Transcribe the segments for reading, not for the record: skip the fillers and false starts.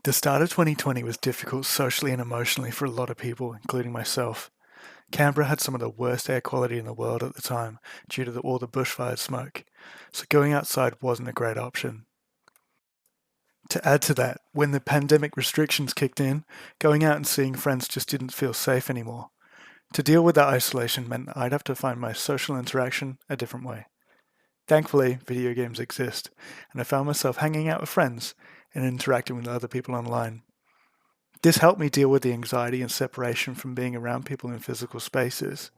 The start of 2020 was difficult socially and emotionally for a lot of people, including myself. Canberra had some of the worst air quality in the world at the time due to all the bushfire smoke, so going outside wasn't a great option. To add to that, when the pandemic restrictions kicked in, going out and seeing friends just didn't feel safe anymore. To deal with that isolation meant I'd have to find my social interaction a different way. Thankfully, video games exist, and I found myself hanging out with friends and interacting with other people online. This helped me deal with the anxiety and separation from being around people in physical spaces.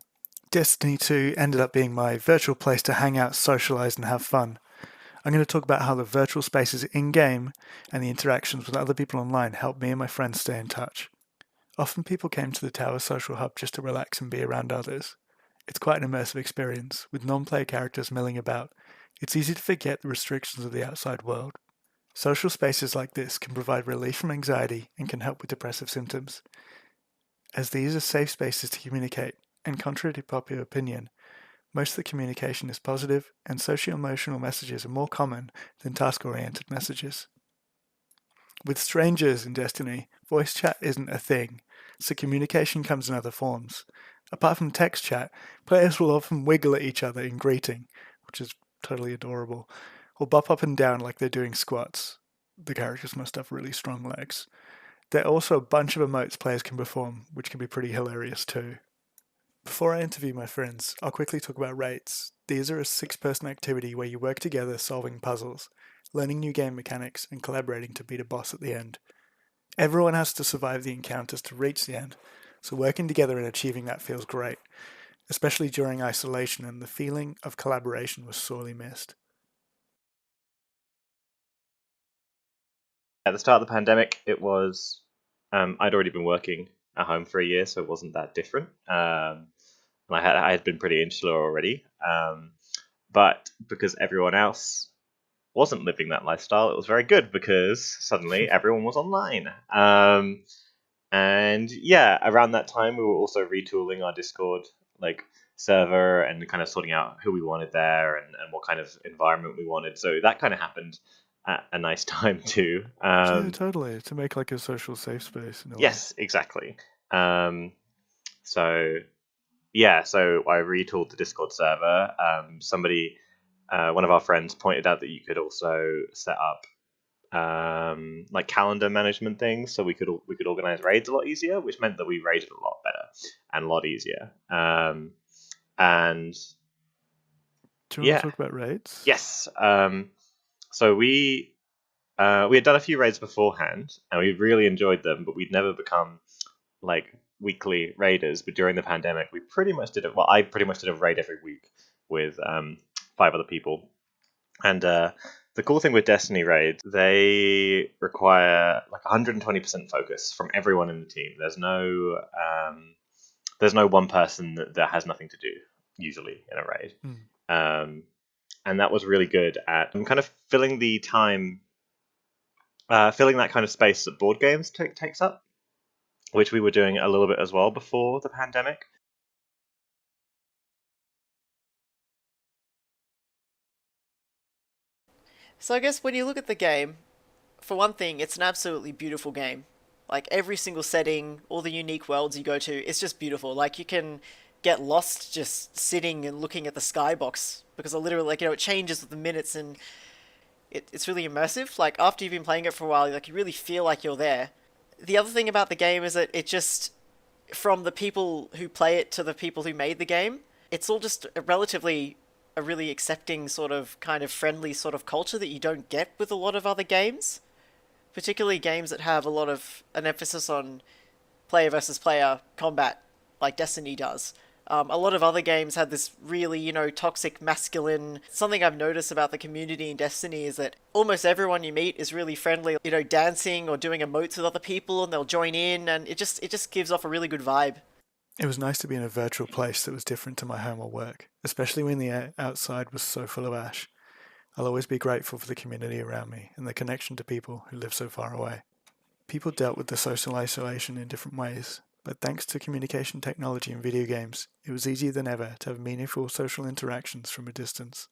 Destiny 2 ended up being my virtual place to hang out, socialize, and have fun. I'm going to talk about how the virtual spaces in-game and the interactions with other people online helped me and my friends stay in touch. Often people came to the Tower Social Hub just to relax and be around others. It's quite an immersive experience, with non-player characters milling about. It's easy to forget the restrictions of the outside world. Social spaces like this can provide relief from anxiety and can help with depressive symptoms. As these are safe spaces to communicate, and contrary to popular opinion, most of the communication is positive and socio-emotional messages are more common than task-oriented messages. With strangers in Destiny, voice chat isn't a thing, so communication comes in other forms. Apart from text chat, players will often wiggle at each other in greeting, which is totally adorable, or bop up and down like they're doing squats. The characters must have really strong legs. There are also a bunch of emotes players can perform, which can be pretty hilarious too. Before I interview my friends, I'll quickly talk about raids. These are a 6-person activity where you work together solving puzzles, learning new game mechanics, and collaborating to beat a boss at the end. Everyone has to survive the encounters to reach the end, so working together and achieving that feels great, especially during isolation, and the feeling of collaboration was sorely missed. At the start of the pandemic, it was I'd already been working at home for a year, so it wasn't that different. And I had been pretty insular already. But because everyone else wasn't living that lifestyle, it was very good because suddenly everyone was online. And yeah, around that time, we were also retooling our Discord server and kind of sorting out who we wanted there and what kind of environment we wanted. So that kind of happened at a nice time too. Yeah, totally. To make like a social safe space in a way. Yes, exactly. So yeah, so I retooled the Discord server. One of our friends pointed out that you could also set up like calendar management things, so we could organize raids a lot easier, which meant that we raided a lot better and a lot easier. And Do you want yeah, to talk about raids? yes. So we had done a few raids beforehand, and we really enjoyed them, but we'd never become like weekly raiders. But during the pandemic, we pretty much did it. Well, I pretty much did a raid every week with 5 other people. And the cool thing with Destiny raids, they require like 120% focus from everyone in the team. There's no one person that has nothing to do usually in a raid. And that was really good at kind of filling the time, filling that kind of space that board games takes up, which we were doing a little bit as well before the pandemic. So I guess when you look at the game, for one thing, it's an absolutely beautiful game. Like every single setting, all the unique worlds you go to, it's just beautiful. Like you can get lost just sitting and looking at the skybox because I literally it changes with the minutes and it's really immersive. Like after you've been playing it for a while, like you really feel like you're there. The other thing about the game is that it just from the people who play it to the people who made the game, it's all just a really accepting sort of kind of friendly sort of culture that you don't get with a lot of other games, particularly games that have a lot of an emphasis on player versus player combat, like Destiny does. A lot of other games had this really, toxic masculine. Something I've noticed about the community in Destiny is that almost everyone you meet is really friendly, dancing or doing emotes with other people, and they'll join in, and it just gives off a really good vibe. It was nice to be in a virtual place that was different to my home or work, especially when the outside was so full of ash. I'll always be grateful for the community around me and the connection to people who live so far away. People dealt with the social isolation in different ways, but thanks to communication technology and video games, it was easier than ever to have meaningful social interactions from a distance.